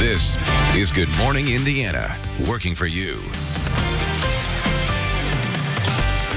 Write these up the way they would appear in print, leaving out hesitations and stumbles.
This is Good Morning Indiana, working for you.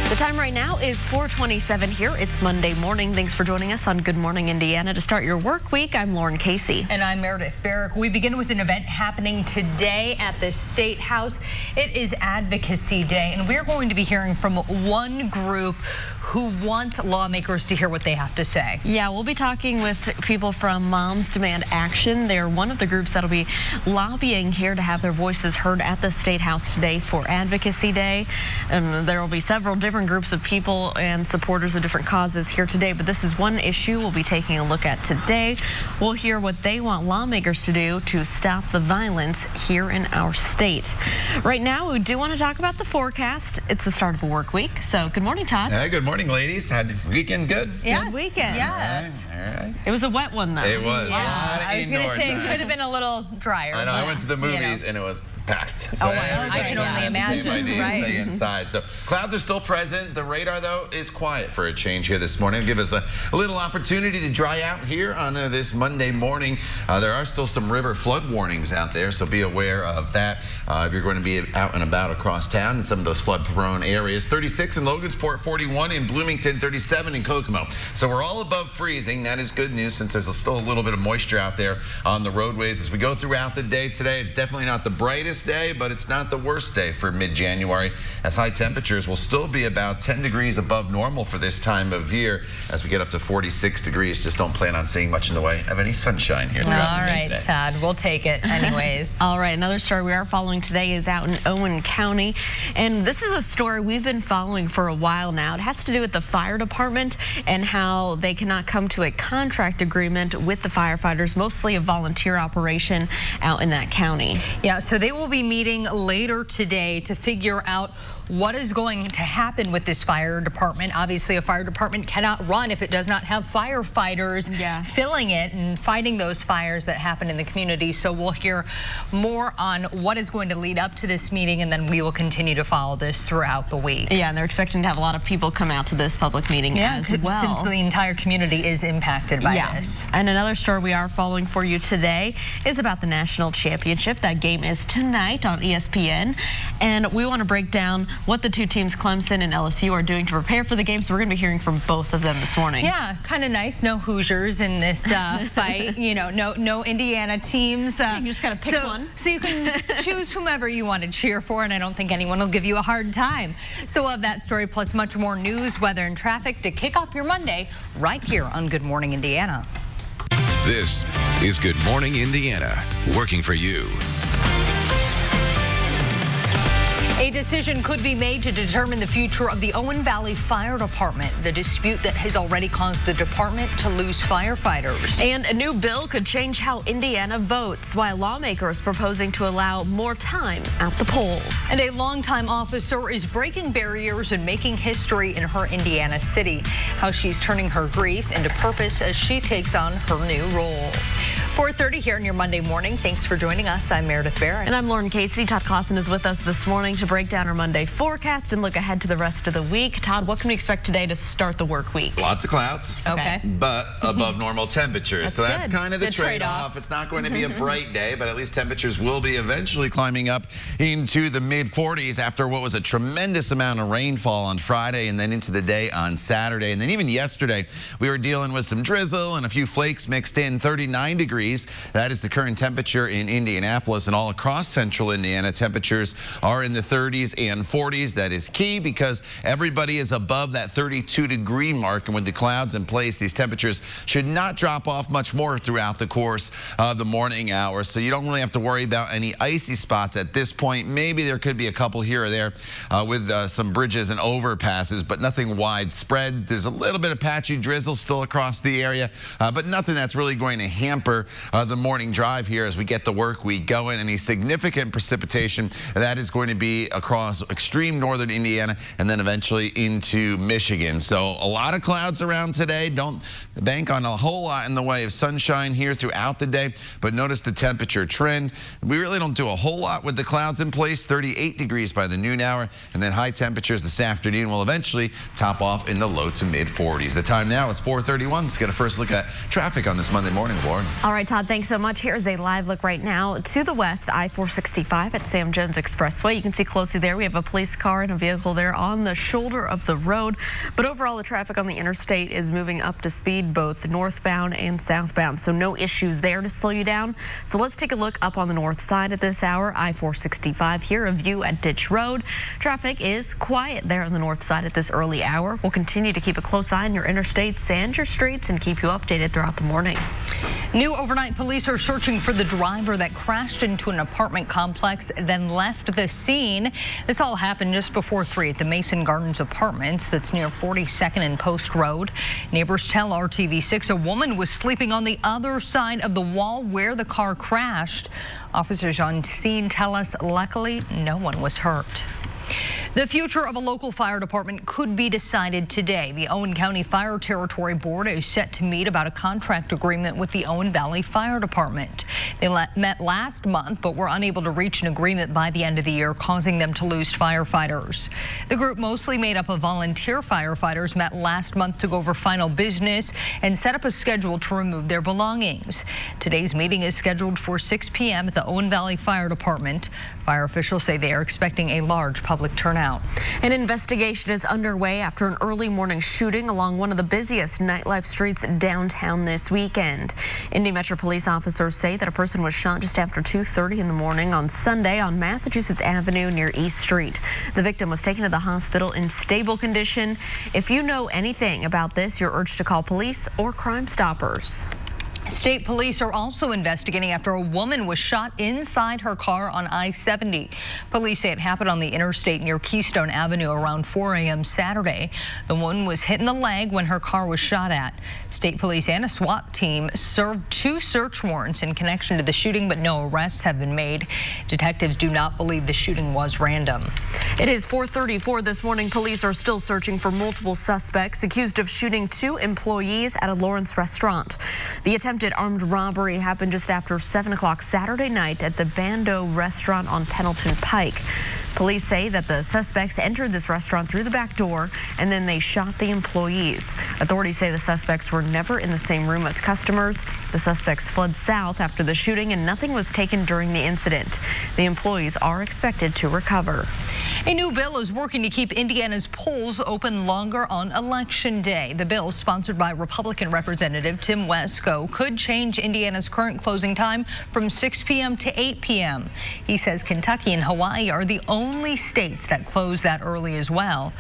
The time right now is 4:27 here. It's Monday morning. Thanks for joining us on Good Morning Indiana. To start your work week, I'm Lauren Casey. And I'm Meredith Barrick. We begin with an event happening today at the State House. It is Advocacy Day, and we're going to be hearing from one group who want lawmakers to hear what they have to say. Yeah, we'll be talking with people from Moms Demand Action. They're one of the groups that'll be lobbying here to have their voices heard at the State House today for Advocacy Day. There will be several different groups of people and supporters of different causes here today, but this is one issue we'll be taking a look at today. We'll hear what they want lawmakers to do to stop the violence here in our state. Right now, we do want to talk about the forecast. It's the start of a work week, so good morning, Todd. Hey, good morning, ladies. Had your weekend good? Yes. Good weekend. Yes. All right. It was a wet one, though. It was. Yeah, I was going to say it could have been a little drier. I know. I went to the movies and it was packed. So I can only imagine. Stay inside. So clouds are still present. The radar, though, is quiet for a change here this morning. Give us a little opportunity to dry out here on this Monday morning. There are still some river flood warnings out there, so be aware of that if you're going to be out and about across town in some of those flood-prone areas. 36 in Logansport, 41 in Bloomington, 37 in Kokomo. So we're all above freezing. That is good news since there's still a little bit of moisture out there on the roadways. As we go throughout the day today, it's definitely not the brightest day, but it's not the worst day for mid-January, as high temperatures will still be about 10 degrees above normal for this time of year. As we get up to 46 degrees, just don't plan on seeing much in the way of any sunshine here throughout the day today. All right, Todd, we'll take it anyways. All right, another story we are following today is out in Owen County, and this is a story we've been following for a while now. It has to do with the fire department and how they cannot come to a contract agreement with the firefighters, mostly a volunteer operation out in that county. Yeah, so they will be meeting later today to figure out what is going to happen with this fire department. Obviously, a fire department cannot run if it does not have firefighters filling it and fighting those fires that happen in the community. So we'll hear more on what is going to lead up to this meeting, and then we will continue to follow this throughout the week. Yeah, and they're expecting to have a lot of people come out to this public meeting as well. Since the entire community is impacted by this. And another story we are following for you today is about the national championship. That game is tonight on ESPN, and we want to break down what the two teams, Clemson and LSU, are doing to prepare for the game. So we're going to be hearing from both of them this morning. Yeah, kind of nice. No Hoosiers in this fight. You know, no Indiana teams. You just got to pick one. So you can choose whomever you want to cheer for, and I don't think anyone will give you a hard time. So we'll have that story plus much more news, weather, and traffic to kick off your Monday right here on Good Morning Indiana. This is Good Morning Indiana, working for you. A decision could be made to determine the future of the Owen Valley Fire Department, the dispute that has already caused the department to lose firefighters. And a new bill could change how Indiana votes, while lawmakers proposing to allow more time at the polls. And a longtime officer is breaking barriers and making history in her Indiana city. How she's turning her grief into purpose as she takes on her new role. 4:30 here on your Monday morning. Thanks for joining us. I'm Meredith Barrick. And I'm Lauren Casey. Todd Clausen is with us this morning to break down our Monday forecast and look ahead to the rest of the week. Todd, what can we expect today to start the work week? Lots of clouds. Okay. But above normal temperatures. So that's kind of the trade-off. It's not going to be a bright day, but at least temperatures will be eventually climbing up into the mid-40s after what was a tremendous amount of rainfall on Friday and then into the day on Saturday. And then even yesterday, we were dealing with some drizzle and a few flakes mixed in. 39 degrees. That is the current temperature in Indianapolis, and all across central Indiana. Temperatures are in the 30s and 40s. That is key because everybody is above that 32-degree mark, and with the clouds in place, these temperatures should not drop off much more throughout the course of the morning hours. So you don't really have to worry about any icy spots at this point. Maybe there could be a couple here or there with some bridges and overpasses, but nothing widespread. There's a little bit of patchy drizzle still across the area, but nothing that's really going to hamper the morning drive here as we get the work week going. Any significant precipitation, that is going to be across extreme northern Indiana and then eventually into Michigan. So a lot of clouds around today. Don't bank on a whole lot in the way of sunshine here throughout the day, but notice the temperature trend. We really don't do a whole lot with the clouds in place. 38 degrees by the noon hour, and then high temperatures this afternoon will eventually top off in the low to mid 40s. The time now is 4:31. Let's get a first look at traffic on this Monday morning, Lauren. All right. right, Todd, thanks so much. Here's a live look right now to the west, I-465 at Sam Jones Expressway. You can see closely there. We have a police car and a vehicle there on the shoulder of the road. But overall, the traffic on the interstate is moving up to speed, both northbound and southbound. So no issues there to slow you down. So let's take a look up on the north side at this hour. I-465 here, a view at Ditch Road. Traffic is quiet there on the north side at this early hour. We'll continue to keep a close eye on your interstates and your streets and keep you updated throughout the morning. New overnight police are searching for the driver that crashed into an apartment complex, then left the scene. This all happened just before 3 at the Mason Gardens Apartments that's near 42nd and Post Road. Neighbors tell RTV6 a woman was sleeping on the other side of the wall where the car crashed. Officers on scene tell us luckily no one was hurt. The future of a local fire department could be decided today. The Owen County Fire Territory Board is set to meet about a contract agreement with the Owen Valley Fire Department. They met last month, but were unable to reach an agreement by the end of the year, causing them to lose firefighters. The group, mostly made up of volunteer firefighters, met last month to go over final business and set up a schedule to remove their belongings. Today's meeting is scheduled for 6 p.m. at the Owen Valley Fire Department. Fire officials say they are expecting a large public turnout. An investigation is underway after an early morning shooting along one of the busiest nightlife streets downtown this weekend. Indy Metro police officers say that a person was shot just after 2:30 in the morning on Sunday on Massachusetts Avenue near East Street. The victim was taken to the hospital in stable condition. If you know anything about this, you're urged to call police or Crime Stoppers. State police are also investigating after a woman was shot inside her car on I-70. Police say it happened on the interstate near Keystone Avenue around 4 a.m. Saturday. The woman was hit in the leg when her car was shot at. State police and a SWAT team served 2 search warrants in connection to the shooting, but no arrests have been made. Detectives do not believe the shooting was random. It is 4:34 this morning. Police are still searching for multiple suspects accused of shooting 2 employees at a Lawrence restaurant. The attempted armed robbery happened just after 7 o'clock Saturday night at the Bando restaurant on Pendleton Pike. Police say that the suspects entered this restaurant through the back door and then they shot the employees. Authorities say the suspects were never in the same room as customers. The suspects fled south after the shooting and nothing was taken during the incident. The employees are expected to recover. A new bill is working to keep Indiana's polls open longer on Election Day. The bill, sponsored by Republican Representative Tim Wesco, could change Indiana's current closing time from 6 p.m. to 8 p.m. He says Kentucky and Hawaii are the only states that close that early as well.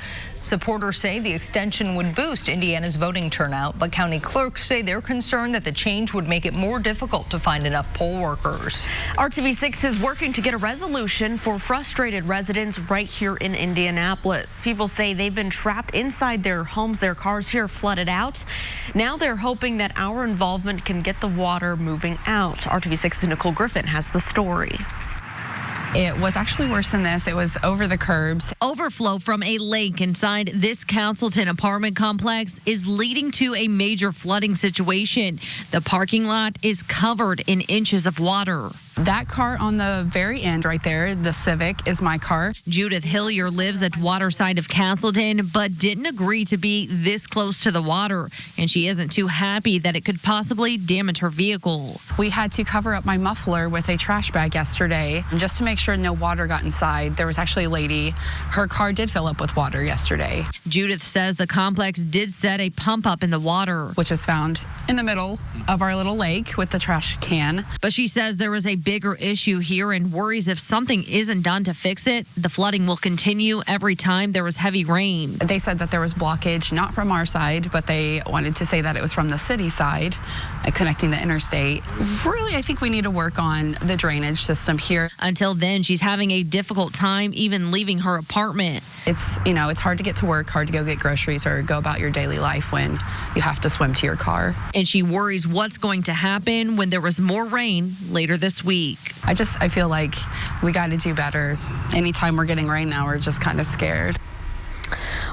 Supporters say the extension would boost Indiana's voting turnout, but county clerks say they're concerned that the change would make it more difficult to find enough poll workers. RTV6 is working to get a resolution for frustrated residents right here in Indianapolis. People say they've been trapped inside their homes, their cars here flooded out. Now they're hoping that our involvement can get the water moving out. RTV6's Nicole Griffin has the story. It was actually worse than this. It was over the curbs. Overflow from a lake inside this Castleton apartment complex is leading to a major flooding situation. The parking lot is covered in inches of water. That car on the very end right there, the Civic, is my car. Judith Hillier lives at waterside of Castleton, but didn't agree to be this close to the water, and she isn't too happy that it could possibly damage her vehicle. We had to cover up my muffler with a trash bag yesterday just to make sure no water got inside. There was actually a lady, her car did fill up with water yesterday. Judith says the complex did set a pump up in the water, which is found in the middle of our little lake with the trash can. But she says there is a bigger issue here and worries if something isn't done to fix it, the flooding will continue every time there was heavy rain. They said that there was blockage, not from our side, but they wanted to say that it was from the city side, connecting the interstate. Really, I think we need to work on the drainage system here. Until then, she's having a difficult time even leaving her apartment. It's hard to get to work, hard to go get groceries or go about your daily life when you have to swim to your car. And she worries what's going to happen when there was more rain later this week. I feel like we got to do better. Anytime we're getting rain now, we're just kind of scared.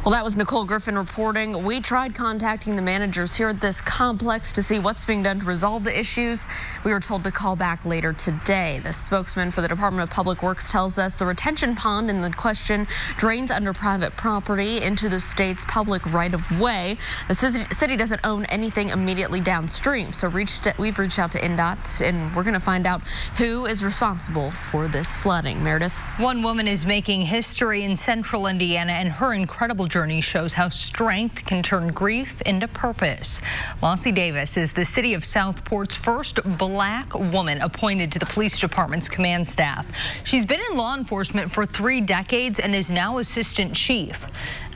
Well, that was Nicole Griffin reporting. We tried contacting the managers here at this complex to see what's being done to resolve the issues. We were told to call back later today. The spokesman for the Department of Public Works tells us the retention pond in the question drains under private property into the state's public right-of-way. The city doesn't own anything immediately downstream, so we've reached out to INDOT, and we're going to find out who is responsible for this flooding. Meredith? One woman is making history in central Indiana, and her incredible journey shows how strength can turn grief into purpose. Lossie Davis is the city of Southport's first black woman appointed to the police department's command staff. She's been in law enforcement for 3 decades and is now assistant chief.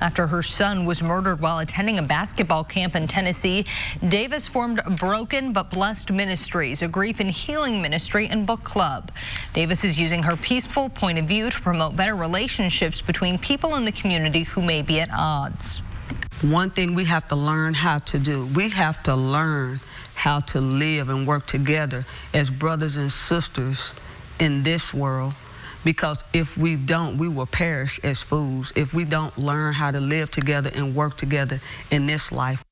After her son was murdered while attending a basketball camp in Tennessee, Davis formed Broken But Blessed Ministries, a grief and healing ministry and book club. Davis is using her peaceful point of view to promote better relationships between people in the community who may be at odds. One thing we have to learn how to do, we have to learn how to live and work together as brothers and sisters in this world. Because if we don't, we will perish as fools if we don't learn how to live together and work together in this life.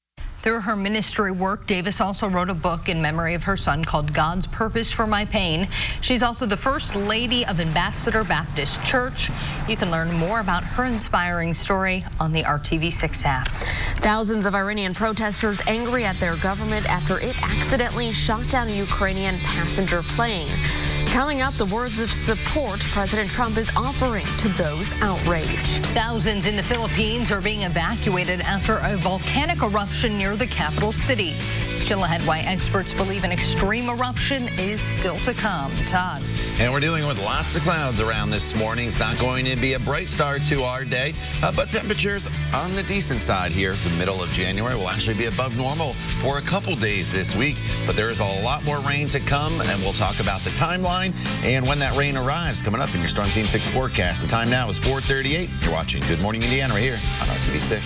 Through her ministry work, Davis also wrote a book in memory of her son called God's Purpose for My Pain. She's also the First Lady of Ambassador Baptist Church. You can learn more about her inspiring story on the RTV6 app. Thousands of Iranian protesters angry at their government after it accidentally shot down a Ukrainian passenger plane. Coming up, the words of support President Trump is offering to those outraged. Thousands in the Philippines are being evacuated after a volcanic eruption near the capital city. Still ahead, why experts believe an extreme eruption is still to come. Todd. And we're dealing with lots of clouds around this morning. It's not going to be a bright start to our day, but temperatures on the decent side here for the middle of January will actually be above normal for a couple days this week. But there is a lot more rain to come, and we'll talk about the timeline and when that rain arrives coming up in your Storm Team 6 forecast. The time now is 4:38. You're watching Good Morning Indiana right here on RTV6.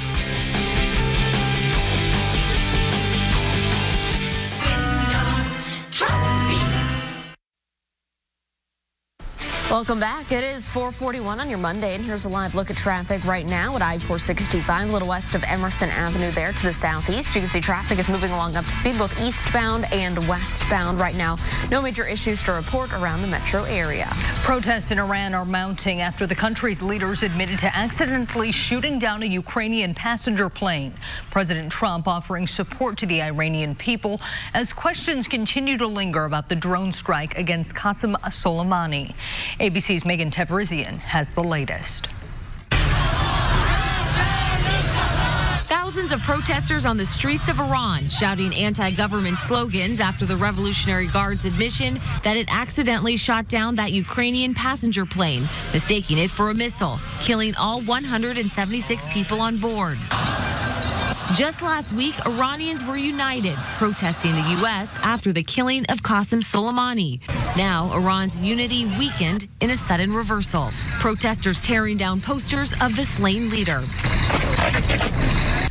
Welcome back. It is 4:41 on your Monday, and here's a live look at traffic right now at I-465, a little west of Emerson Avenue there to the southeast. You can see traffic is moving along up to speed, both eastbound and westbound right now. No major issues to report around the metro area. Protests in Iran are mounting after the country's leaders admitted to accidentally shooting down a Ukrainian passenger plane. President Trump offering support to the Iranian people as questions continue to linger about the drone strike against Qasem Soleimani. ABC's Megan Tevrizian has the latest. Thousands of protesters on the streets of Iran shouting anti-government slogans after the Revolutionary Guard's admission that it accidentally shot down that Ukrainian passenger plane, mistaking it for a missile, killing all 176 people on board. Just last week, Iranians were united, protesting the U.S. after the killing of Qasem Soleimani. Now, Iran's unity weakened in a sudden reversal. Protesters tearing down posters of the slain leader.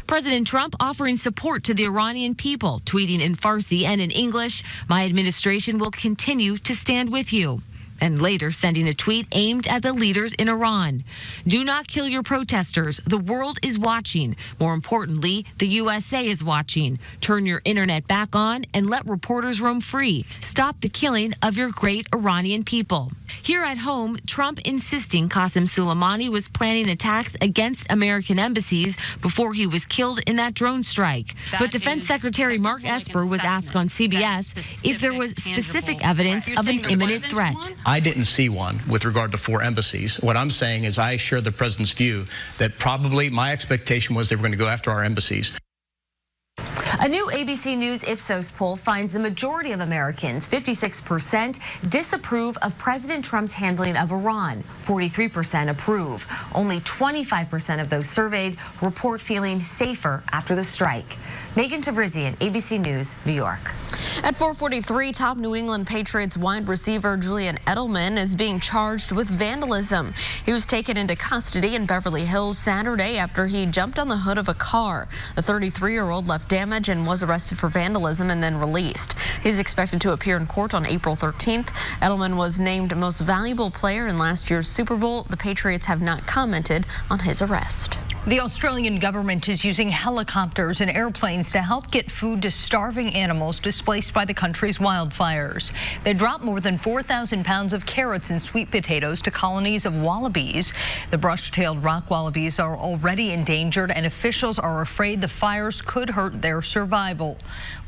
President Trump offering support to the Iranian people, tweeting in Farsi and in English, "My administration will continue to stand with you." And later sending a tweet aimed at the leaders in Iran. Do not kill your protesters. The world is watching. More importantly, the USA is watching. Turn your internet back on and let reporters roam free. Stop the killing of your great Iranian people. Here at home, Trump insisting Qasem Soleimani was planning attacks against American embassies before he was killed in that drone strike. But Defense Secretary Mark Esper was asked on CBS if there was specific evidence of an imminent threat. I didn't see one with regard to 4 embassies. What I'm saying is I share the president's view that probably my expectation was they were going to go after our embassies. A new ABC News Ipsos poll finds the majority of Americans, 56%, disapprove of President Trump's handling of Iran. 43% approve. Only 25% of those surveyed report feeling safer after the strike. Megan Tevrizian, ABC News, New York. At 4:43, top New England Patriots wide receiver Julian Edelman is being charged with vandalism. He was taken into custody in Beverly Hills Saturday after he jumped on the hood of a car. The 33-year-old left damage and was arrested for vandalism and then released. He's expected to appear in court on April 13th. Edelman was named most valuable player in last year's Super Bowl. The Patriots have not commented on his arrest. The Australian government is using helicopters and airplanes to help get food to starving animals displaced by the country's wildfires. They dropped more than 4,000 pounds of carrots and sweet potatoes to colonies of wallabies. The brush-tailed rock wallabies are already endangered, and officials are afraid the fires could hurt their survival.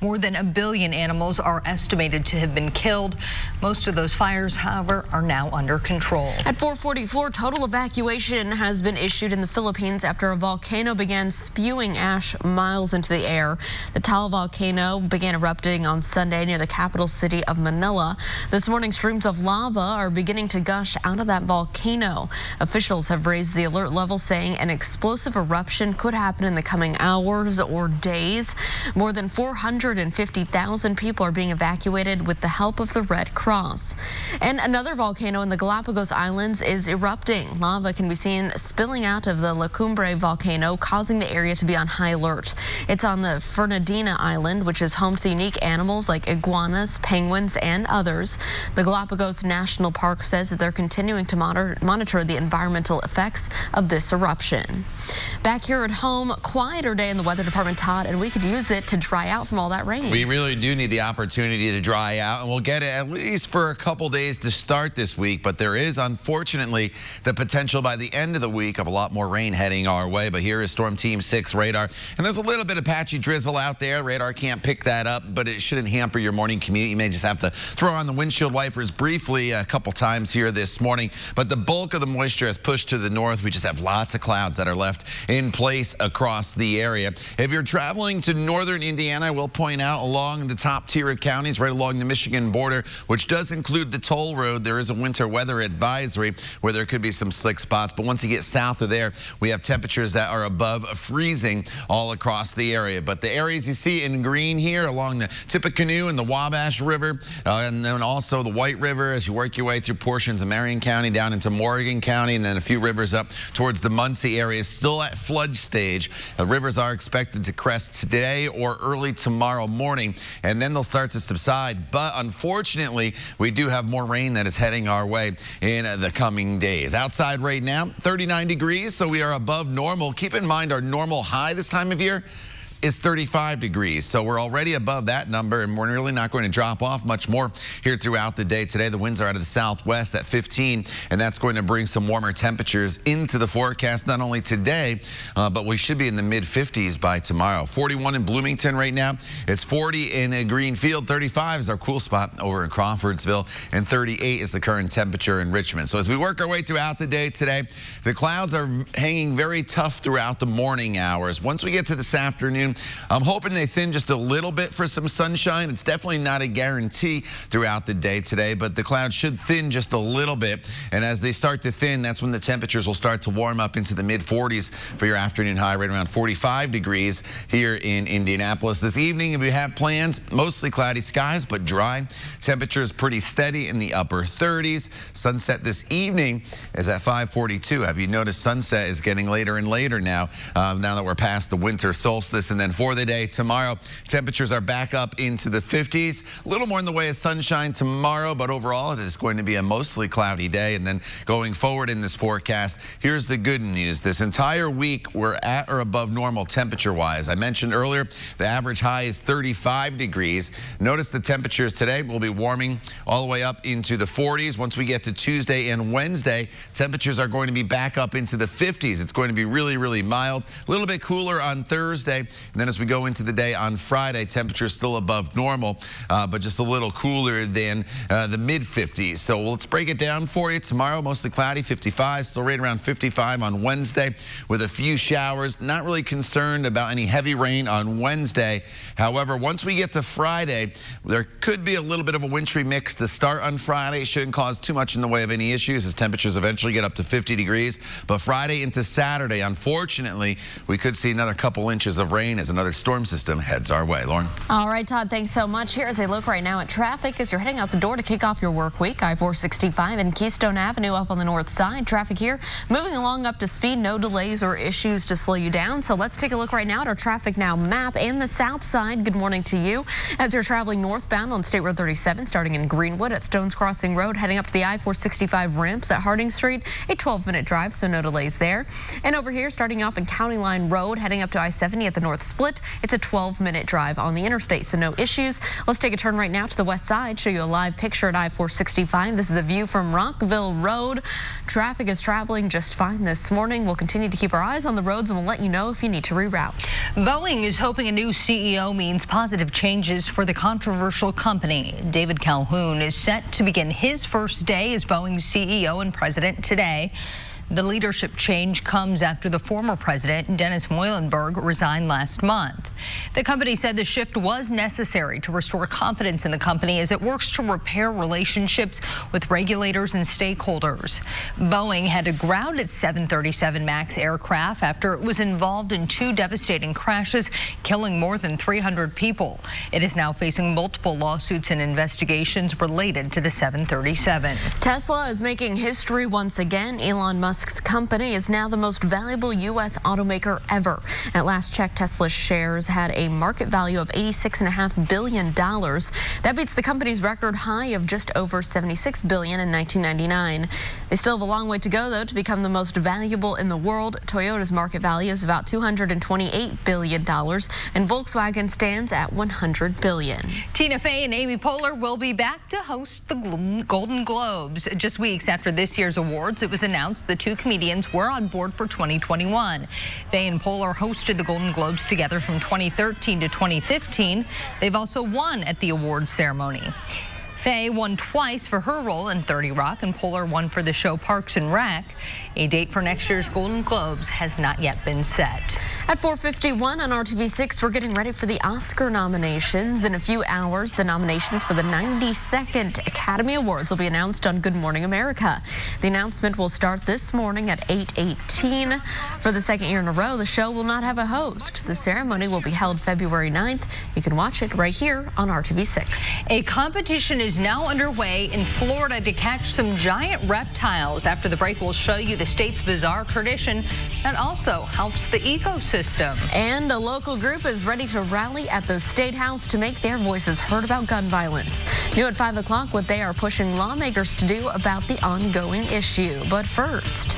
More than 1 billion animals are estimated to have been killed. Most of those fires, however, are now under control. At 4:44, total evacuation has been issued in the Philippines after a volcano began spewing ash miles into the air. The Taal volcano began erupting on Sunday near the capital city of Manila. This morning, streams of lava are beginning to gush out of that volcano. Officials have raised the alert level, saying an explosive eruption could happen in the coming hours or days. More than 450,000 people are being evacuated with the help of the Red Cross. And another volcano in the Galapagos Islands is erupting. Lava can be seen spilling out of the La Cumbre volcano, causing the area to be on high alert. It's on the Fernandina Island, which is home to unique animals like iguanas, penguins, and others. The Galapagos National Park says that they're continuing to monitor the environmental effects of this eruption. Back here at home, quieter day in the weather department, Todd, and we could use it to dry out from all that rain. We really do need the opportunity to dry out, and we'll get it at least for a couple days to start this week, but there is unfortunately the potential by the end of the week of a lot more rain heading our way. But here is Storm Team 6 radar, and there's a little bit of patchy drizzle out there. Radar can't pick that up, but it shouldn't hamper your morning commute. You may just have to throw on the windshield wipers briefly a couple times here this morning, but the bulk of the moisture has pushed to the north. We just have lots of clouds that are left in place across the area. If you're traveling to northern Indiana, I will point out along the top tier of counties, right along the Michigan border, which does include the toll road, there is a winter weather advisory where there could be some slick spots. But once you get south of there, we have temperatures that are above freezing all across the area. But the areas you see in green here along the Tippecanoe and the Wabash River, and then also the White River as you work your way through portions of Marion County down into Morgan County, and then a few rivers up towards the Muncie area, still at flood stage. The rivers are expected to crest today or early tomorrow morning, and then they'll start to subside. But unfortunately, we do have more rain that is heading our way in the coming days. Outside right now, 39 degrees, so we are above normal. Keep in mind our normal high this time of year is 35 degrees. So we're already above that number, and we're really not going to drop off much more here throughout the day today. The winds are out of the southwest at 15, and that's going to bring some warmer temperatures into the forecast, not only today, but we should be in the mid-50s by tomorrow. 41 in Bloomington right now. It's 40 in Greenfield. 35 is our cool spot over in Crawfordsville, and 38 is the current temperature in Richmond. So as we work our way throughout the day today, the clouds are hanging very tough throughout the morning hours. Once we get to this afternoon, I'm hoping they thin just a little bit for some sunshine. It's definitely not a guarantee throughout the day today, but the clouds should thin just a little bit. And as they start to thin, that's when the temperatures will start to warm up into the mid-40s for your afternoon high, right around 45 degrees here in Indianapolis. This evening, if you have plans, mostly cloudy skies, but dry. Temperatures pretty steady in the upper 30s. Sunset this evening is at 5:42. Have you noticed sunset is getting later and later now, now that we're past the winter solstice? And then for the day tomorrow, temperatures are back up into the 50s. A little more in the way of sunshine tomorrow, but overall it is going to be a mostly cloudy day. And then going forward in this forecast, here's the good news. This entire week we're at or above normal temperature-wise. I mentioned earlier the average high is 35 degrees. Notice the temperatures today will be warming all the way up into the 40s. Once we get to Tuesday and Wednesday, temperatures are going to be back up into the 50s. It's going to be really, really mild. A little bit cooler on Thursday. And then as we go into the day on Friday, temperatures still above normal, but just a little cooler than the mid-50s. So let's break it down for you. Tomorrow, mostly cloudy, 55, still right around 55 on Wednesday with a few showers. Not really concerned about any heavy rain on Wednesday. However, once we get to Friday, there could be a little bit of a wintry mix to start on Friday. Shouldn't cause too much in the way of any issues as temperatures eventually get up to 50 degrees. But Friday into Saturday, unfortunately, we could see another couple inches of rain rain as another storm system heads our way. Lauren? All right, Todd, thanks so much. Here is a look right now at traffic as you're heading out the door to kick off your work week. I-465 and Keystone Avenue up on the north side. Traffic here moving along up to speed. No delays or issues to slow you down. So let's take a look right now at our traffic now map and the south side. Good morning to you as you're traveling northbound on State Road 37, starting in Greenwood at Stones Crossing Road, heading up to the I-465 ramps at Harding Street. A 12-minute drive, so no delays there. And over here, starting off in County Line Road, heading up to I-70 at the North Split. It's a 12-minute drive on the interstate, so no issues. Let's take a turn right now to the west side, show you a live picture at I-465. This is a view from Rockville Road. Traffic is traveling just fine this morning. We'll continue to keep our eyes on the roads, and we'll let you know if you need to reroute. Boeing is hoping a new CEO means positive changes for the controversial company. David Calhoun is set to begin his first day as Boeing's CEO and president today. The leadership change comes after the former president, Dennis Muilenburg, resigned last month. The company said the shift was necessary to restore confidence in the company as it works to repair relationships with regulators and stakeholders. Boeing had to ground its 737 MAX aircraft after it was involved in 2 devastating crashes, killing more than 300 people. It is now facing multiple lawsuits and investigations related to the 737. Tesla is making history once again. Elon Musk's company is now the most valuable U.S. automaker ever. At last check, Tesla's shares had a market value of $86.5 billion. That beats the company's record high of just over $76 billion in 1999. They still have a long way to go, though, to become the most valuable in the world. Toyota's market value is about $228 billion, and Volkswagen stands at $100 billion. Tina Fey and Amy Poehler will be back to host the Golden Globes. Just weeks after this year's awards, it was announced the 2 comedians were on board for 2021. Fey and Poehler hosted the Golden Globes together from 2013 to 2015. They've also won at the awards ceremony. Fey won twice for her role in 30 Rock, and Poehler won for the show Parks and Rec. A date for next year's Golden Globes has not yet been set. At 4:51 on RTV6, we're getting ready for the Oscar nominations. In a few hours, the nominations for the 92nd Academy Awards will be announced on Good Morning America. The announcement will start this morning at 8:18. For the second year in a row, the show will not have a host. The ceremony will be held February 9th. You can watch it right here on RTV6. A competition is now underway in Florida to catch some giant reptiles. After the break, we'll show you the state's bizarre tradition that also helps the ecosystem. And a local group is ready to rally at the State House to make their voices heard about gun violence. New at 5 o'clock, what they are pushing lawmakers to do about the ongoing issue. But first,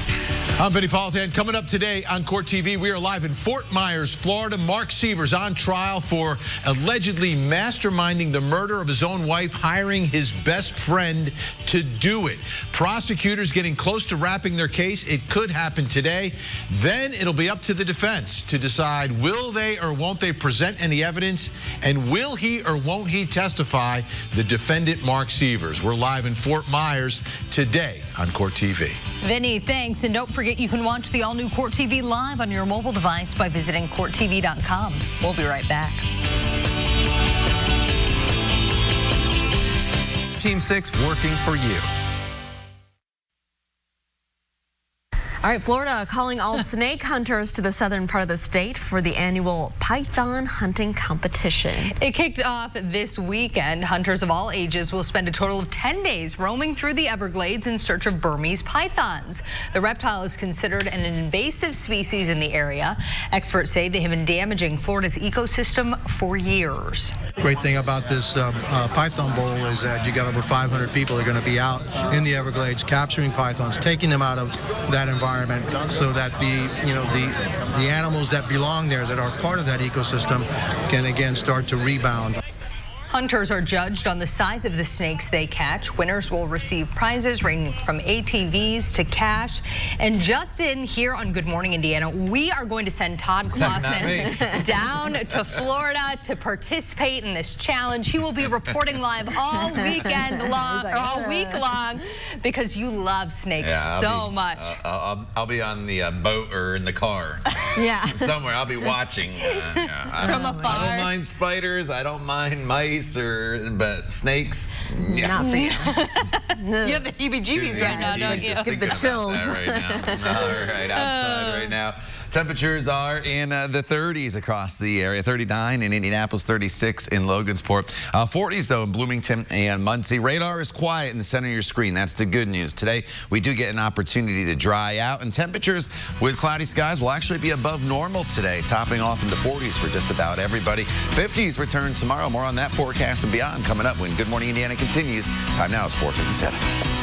I'm Vinny Politan. Coming up today on Court TV, we are live in Fort Myers, Florida. Mark Sievers on trial for allegedly masterminding the murder of his own wife, hiring his best friend to do it. Prosecutors getting close to wrapping their case. It could happen today. Then it'll be up to the defense to decide, will they or won't they present any evidence, and will he or won't he testify, the defendant Mark Sievers. We're live in Fort Myers today on Court TV. Vinny, thanks. And don't forget, you can watch the all-new Court TV live on your mobile device by visiting CourtTV.com. We'll be right back. Team 6 working for you. all right, Florida calling all snake hunters to the southern part of the state for the annual python hunting competition. It kicked off this weekend. Hunters of all ages will spend a total of 10 days roaming through the Everglades in search of Burmese pythons. The reptile is considered an invasive species in the area. Experts say they have been damaging Florida's ecosystem for years. Great thing about this Python Bowl is that you got over 500 people that are going to be out in the Everglades capturing pythons, taking them out of that environment so that the animals that belong there, that are part of that ecosystem, can again start to rebound. Hunters are judged on the size of the snakes they catch. Winners will receive prizes ranging from ATVs to cash. And just in here on Good Morning Indiana, we are going to send Todd Clausen down to Florida to participate in this challenge. He will be reporting live all weekend long, or all week long, because you love snakes so much. I'll be on the boat or in the car. Somewhere. I'll be watching. From afar. I don't mind spiders. I don't mind mice. But snakes, not for you. You have the heebie-jeebies right now, don't you? Just get the chills. Right now. All right, outside right now. Temperatures are in the 30s across the area. 39 in Indianapolis, 36 in Logansport. 40s, though, in Bloomington and Muncie. Radar is quiet in the center of your screen. That's the good news. Today, we do get an opportunity to dry out, and temperatures with cloudy skies will actually be above normal today, topping off in the 40s for just about everybody. 50s return tomorrow. More on that forecast and beyond coming up when Good Morning Indiana continues. Time now is 4:57.